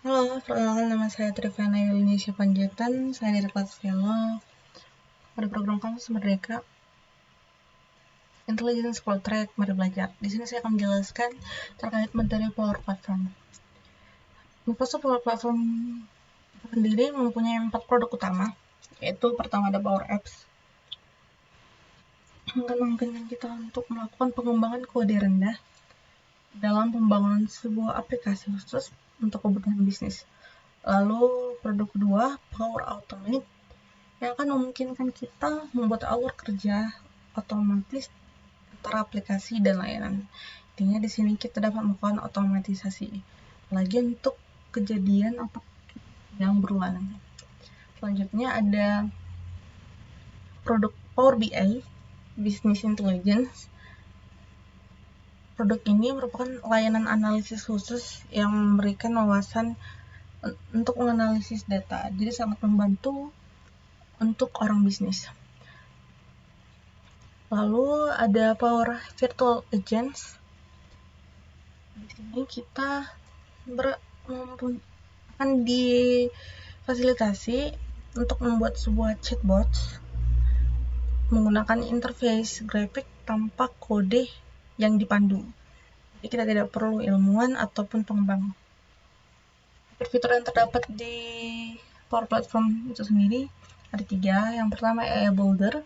Halo, perkenalkan nama saya Trivana Yulinisha Panjaitan. Saya dari kelas Velo pada program Kampus Merdeka Intelligence School Track. Mari belajar. Di sini saya akan menjelaskan terkait materi Power Platform. Microsoft Power Platform sendiri mempunyai 4 produk utama, yaitu pertama ada Power Apps, yang akan memungkinkan kita untuk melakukan pengembangan kode rendah dalam pembangunan sebuah aplikasi khusus untuk kebutuhan bisnis. Lalu produk kedua, Power Automate, yang akan memungkinkan kita membuat alur kerja otomatis antara aplikasi dan layanan. Intinya di sini kita dapat melakukan otomatisasi lagi untuk kejadian atau yang berulang. Selanjutnya ada produk Power BI, Business Intelligence. Produk ini merupakan layanan analisis khusus yang memberikan wawasan untuk menganalisis data, jadi sangat membantu untuk orang bisnis. Lalu ada Power Virtual Agents. Di sini kita akan difasilitasi untuk membuat sebuah chatbot menggunakan interface grafik tanpa kode yang dipandu. Jadi kita tidak perlu ilmuwan ataupun pengembang. Fitur yang terdapat di Power Platform itu sendiri ada 3. Yang pertama AI Builder.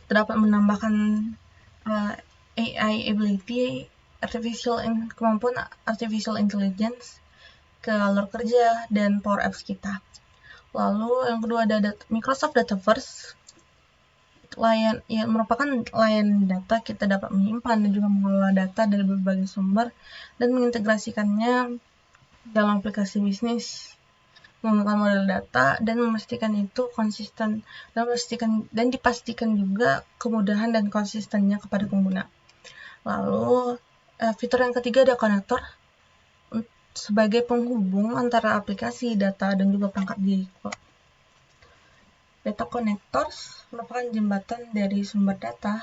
Kita dapat menambahkan AI ability, kemampuan artificial intelligence ke alur kerja dan Power Apps kita. Lalu yang kedua ada Microsoft Dataverse, merupakan layanan data. Kita dapat menyimpan dan juga mengelola data dari berbagai sumber dan mengintegrasikannya dalam aplikasi bisnis menggunakan model data dan memastikan itu konsisten dan dipastikan juga kemudahan dan konsistennya kepada pengguna. Lalu fitur yang ketiga ada konektor sebagai penghubung antara aplikasi, data, dan juga perangkat di cloud. Data connectors merupakan jembatan dari sumber data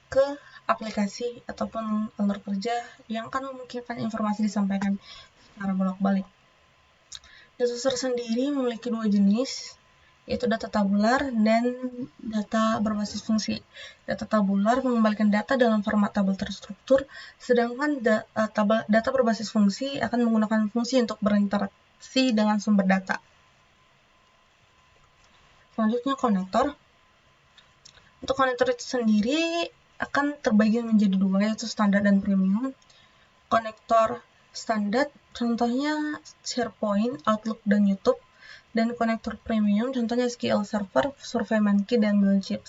ke aplikasi ataupun alur kerja yang akan memungkinkan informasi disampaikan secara bolak-balik. Data source sendiri memiliki 2 jenis, yaitu data tabular dan data berbasis fungsi. Data tabular mengembalikan data dalam format tabel terstruktur, sedangkan data berbasis fungsi akan menggunakan fungsi untuk berinteraksi dengan sumber data. Selanjutnya konektor. Untuk konektor itu sendiri akan terbagi menjadi 2, yaitu standar dan premium. Konektor standar contohnya SharePoint, Outlook, dan YouTube. Dan konektor premium contohnya SQL Server, SurveyMonkey, dan Mailchimp.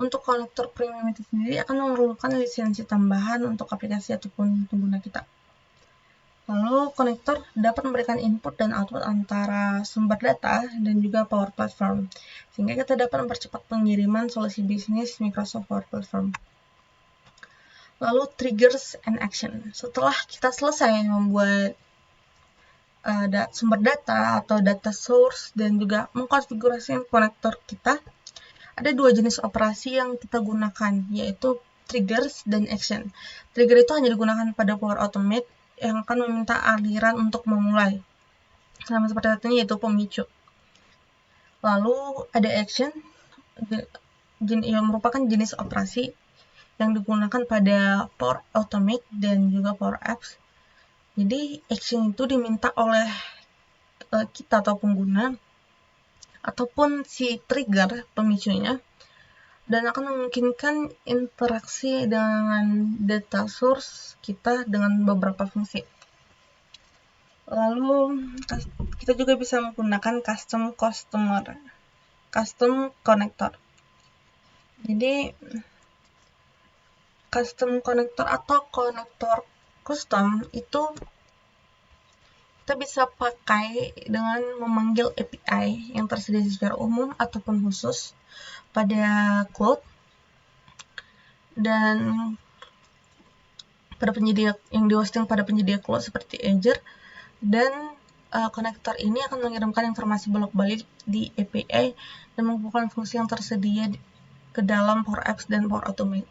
Untuk konektor premium itu sendiri akan memerlukan lisensi tambahan untuk aplikasi ataupun pengguna kita. Lalu konektor dapat memberikan input dan output antara sumber data dan juga Power Platform, sehingga kita dapat mempercepat pengiriman solusi bisnis Microsoft Power Platform. Lalu triggers and action. Setelah kita selesai membuat sumber data atau data source dan juga mengkonfigurasi konektor kita, ada 2 jenis operasi yang kita gunakan, yaitu triggers dan action. Trigger itu hanya digunakan pada Power Automate yang akan meminta aliran untuk memulai. Sama seperti satunya yaitu pemicu. Lalu ada action, yang merupakan jenis operasi yang digunakan pada Power Automate dan juga Power Apps. Jadi action itu diminta oleh kita atau pengguna ataupun si trigger pemicunya, dan akan memungkinkan interaksi dengan data source kita dengan beberapa fungsi. Lalu kita juga bisa menggunakan custom connector. Jadi custom connector atau konektor custom itu kita bisa pakai dengan memanggil API yang tersedia secara umum ataupun khusus pada cloud dan pada penyedia yang di-hosting pada penyedia cloud seperti Azure, dan konektor ini akan mengirimkan informasi bolak-balik di API dan menghubungkan fungsi yang tersedia ke dalam Power Apps dan Power Automate.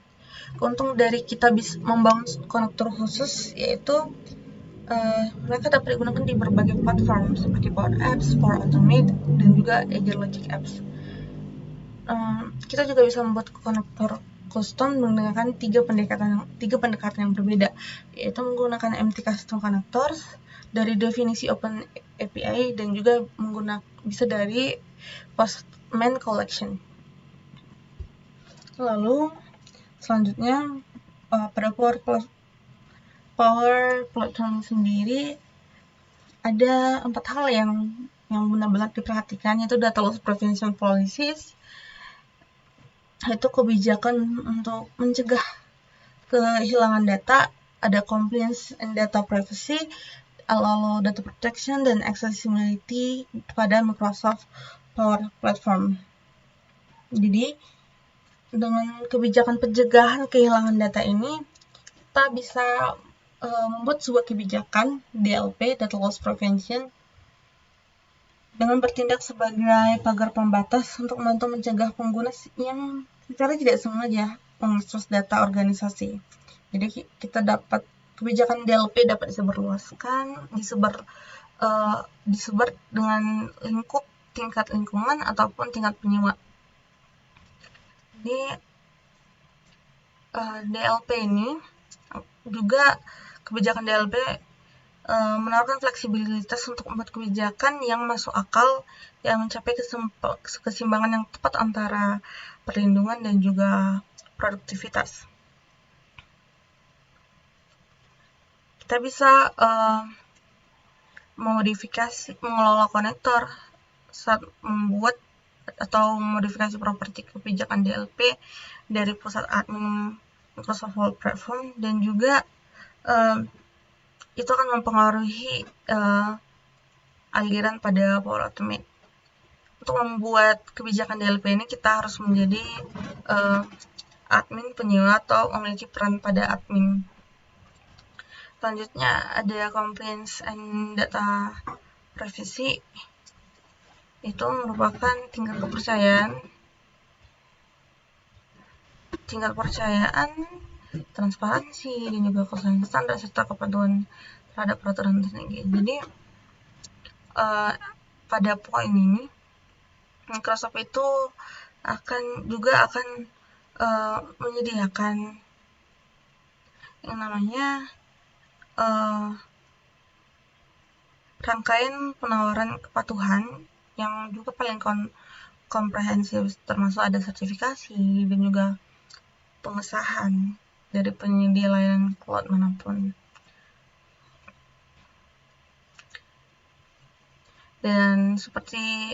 Keuntungan dari kita bisa membangun konektor khusus yaitu mereka dapat digunakan di berbagai platform seperti Power Apps, Power Automate, dan juga Azure Logic Apps. Kita juga bisa membuat konektor custom menggunakan tiga pendekatan yang berbeda, yaitu menggunakan MT Custom Connectors dari definisi Open API dan juga bisa dari Postman Collection. Lalu selanjutnya pada Power Platform sendiri ada 4 hal yang benar-benar diperhatikan, yaitu data loss prevention policies, yaitu kebijakan untuk mencegah kehilangan data, ada compliance and data privacy, lalu data protection dan accessibility pada Microsoft Power Platform. Jadi dengan kebijakan pencegahan kehilangan data ini, kita bisa membuat sebuah kebijakan DLP, Data Loss Prevention, dengan bertindak sebagai pagar pembatas untuk membantu mencegah pengguna yang secara tidak sengaja mengakses data organisasi. Jadi kita dapat kebijakan DLP dapat disebar dengan lingkup tingkat lingkungan ataupun tingkat penyewa. Jadi DLP ini juga kebijakan DLP menawarkan fleksibilitas untuk membuat kebijakan yang masuk akal yang mencapai keseimbangan yang tepat antara perlindungan dan juga produktivitas. Kita bisa mengelola konektor saat membuat atau modifikasi properti kebijakan DLP dari pusat admin Microsoft Power Platform, dan juga itu akan mempengaruhi aliran pada Power Automate. Untuk membuat kebijakan DLP ini kita harus menjadi admin penyewa atau memiliki peran pada admin. Selanjutnya ada compliance and data privacy. Itu merupakan tingkat kepercayaan, transparansi, dan juga kesesuaian standar serta kepatuhan terhadap peraturan teknologi. Jadi pada poin ini Microsoft itu akan menyediakan yang namanya rangkaian penawaran kepatuhan yang juga paling komprehensif, termasuk ada sertifikasi dan juga pengesahan dari penyedia layanan cloud manapun. Dan seperti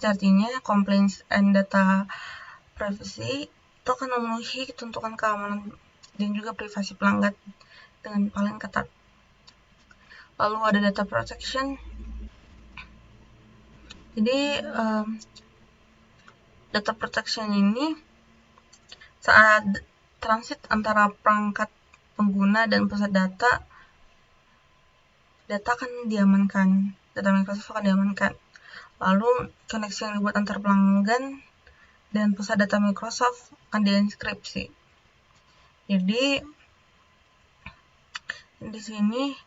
artinya compliance and data privacy itu akan memenuhi ketentuan keamanan dan juga privasi pelanggan dengan paling ketat. Lalu ada data protection. Jadi data protection ini saat transit antara perangkat pengguna dan pusat data akan diamankan, data Microsoft akan diamankan. Lalu koneksi yang dibuat antar pelanggan dan pusat data Microsoft akan dienkripsi. Jadi di sini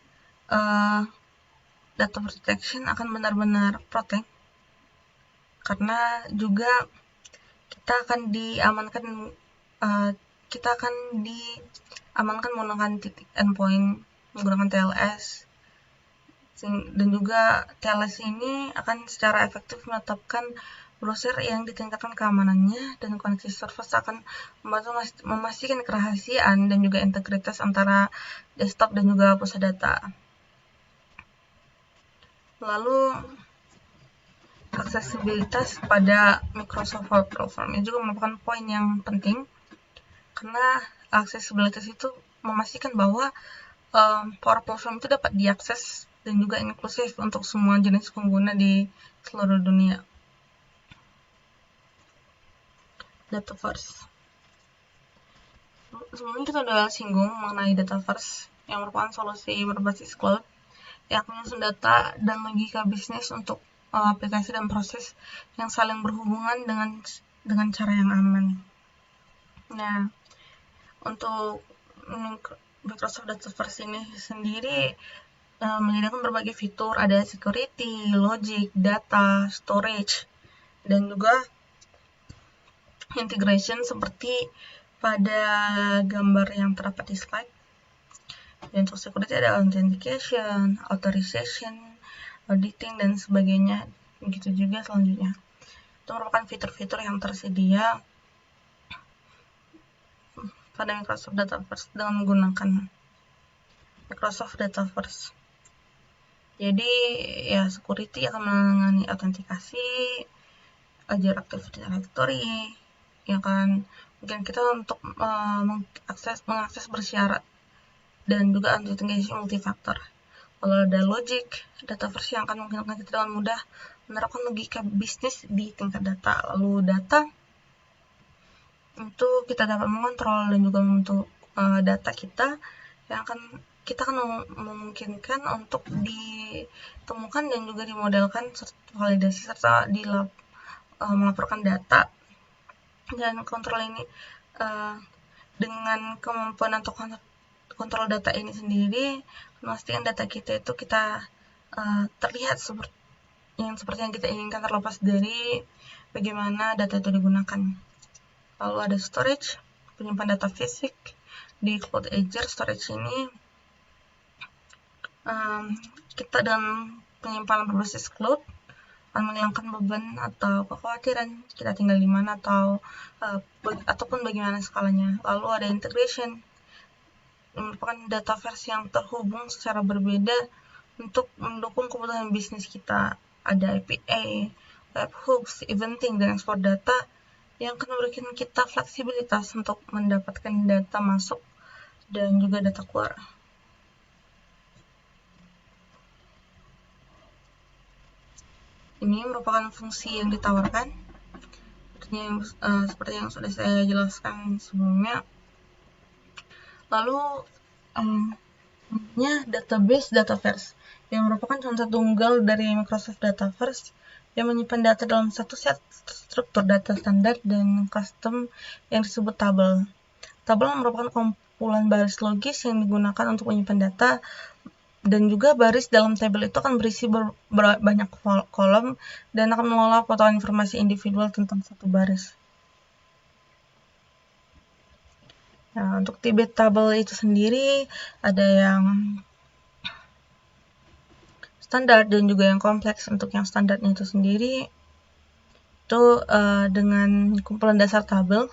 data protection akan benar-benar protect, karena juga kita akan diamankan menggunakan titik endpoint, menggunakan TLS, dan juga TLS ini akan secara efektif menetapkan browser yang ditingkatkan keamanannya, dan koneksi service akan membantu memastikan kerahasiaan dan juga integritas antara desktop dan juga pusat data. Lalu aksesibilitas pada Microsoft Power Platform ini juga merupakan poin yang penting, karena aksesibilitas itu memastikan bahwa Power Platform itu dapat diakses dan juga inklusif untuk semua jenis pengguna di seluruh dunia. Data first. Sebelumnya kita udah singgung mengenai data first yang merupakan solusi berbasis cloud yang menyusun data dan logika bisnis untuk aplikasi dan proses yang saling berhubungan dengan cara yang aman. Nah, Untuk Microsoft Dataverse ini sendiri menyediakan berbagai fitur, ada security, logic, data, storage, dan juga integration seperti pada gambar yang terdapat di slide. Dan untuk security ada authentication, authorization, auditing, dan sebagainya. Begitu juga selanjutnya. Itu merupakan fitur-fitur yang tersedia pada Microsoft Dataverse dengan menggunakan Microsoft Dataverse. Jadi ya security akan menangani autentikasi, Azure Active Directory, ya kan, mungkin kita untuk mengakses bersyarat, dan juga authentication multifaktor. Kalau ada logic, Dataverse yang akan memungkinkan kita dengan mudah menerapkan logika bisnis di tingkat data. Lalu data itu kita dapat mengontrol dan juga membentuk data kita yang kita akan memungkinkan untuk ditemukan dan juga dimodelkan, validasi, serta melaporkan data. Dan kontrol ini dengan kemampuan untuk kontrol data ini sendiri memastikan data kita itu terlihat seperti yang kita inginkan, terlepas dari bagaimana data itu digunakan. Lalu ada storage, penyimpan data fisik di Cloud Azure. Storage ini kita dengan penyimpanan berbasis cloud akan menghilangkan beban atau kekhawatiran kita tinggal di mana ataupun bagaimana skalanya. Lalu ada integration, merupakan Dataverse yang terhubung secara berbeda untuk mendukung kebutuhan bisnis kita. Ada API, webhooks, eventing, dan ekspor data yang akan memberikan kita fleksibilitas untuk mendapatkan data masuk dan juga data keluar. Ini merupakan fungsi yang ditawarkan seperti yang sudah saya jelaskan sebelumnya. Lalu database Dataverse yang merupakan contoh tunggal dari Microsoft Dataverse yang menyimpan data dalam satu set struktur data standar dan custom yang disebut tabel. Tabel merupakan kumpulan baris logis yang digunakan untuk menyimpan data, dan juga baris dalam tabel itu akan berisi banyak kolom dan akan mengolah potongan informasi individual tentang satu baris. Nah, untuk tipe tabel itu sendiri ada yang standar dan juga yang kompleks. Untuk yang standarnya itu sendiri itu dengan kumpulan dasar tabel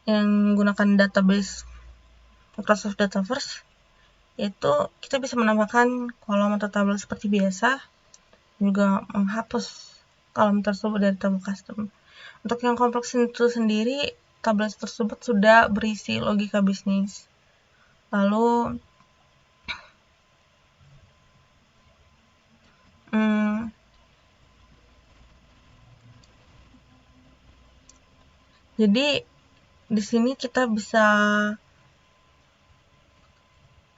yang menggunakan database Microsoft Dataverse, yaitu kita bisa menambahkan kolom atau tabel seperti biasa, juga menghapus kolom tersebut dari tabel custom. Untuk yang kompleks itu sendiri, tabel tersebut sudah berisi logika bisnis. Lalu jadi di sini kita bisa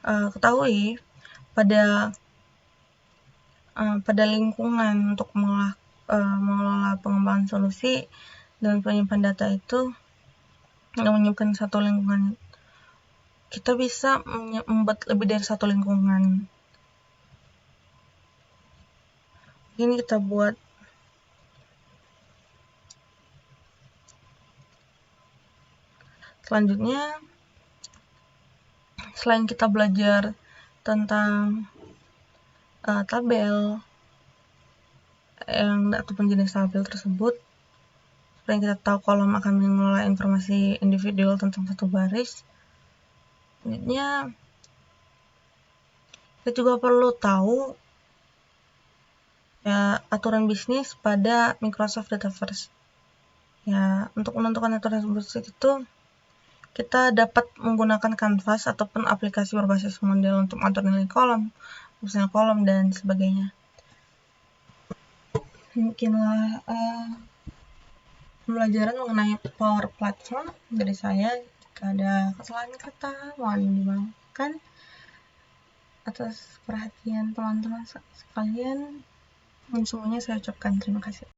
ketahui pada lingkungan untuk mengelola pengembangan solusi dan penyimpan data itu yang menyimpan satu lingkungan. Kita bisa membuat lebih dari satu lingkungan. Ini kita buat selanjutnya. Selain kita belajar tentang tabel ataupun jenis tabel tersebut, seperti kita tahu kolom akan mengelola informasi individual tentang satu baris. Selanjutnya kita juga perlu tahu aturan bisnis pada Microsoft Dataverse. Untuk menentukan aturan bisnis itu kita dapat menggunakan Canvas ataupun aplikasi berbasis model untuk mengatur nilai kolom, misalnya kolom, dan sebagainya. Mungkinlah pembelajaran mengenai Power Platform dari saya. Jika ada kesalahan kata, mohon dimaafkan. Atas perhatian teman-teman sekalian, semuanya saya ucapkan terima kasih.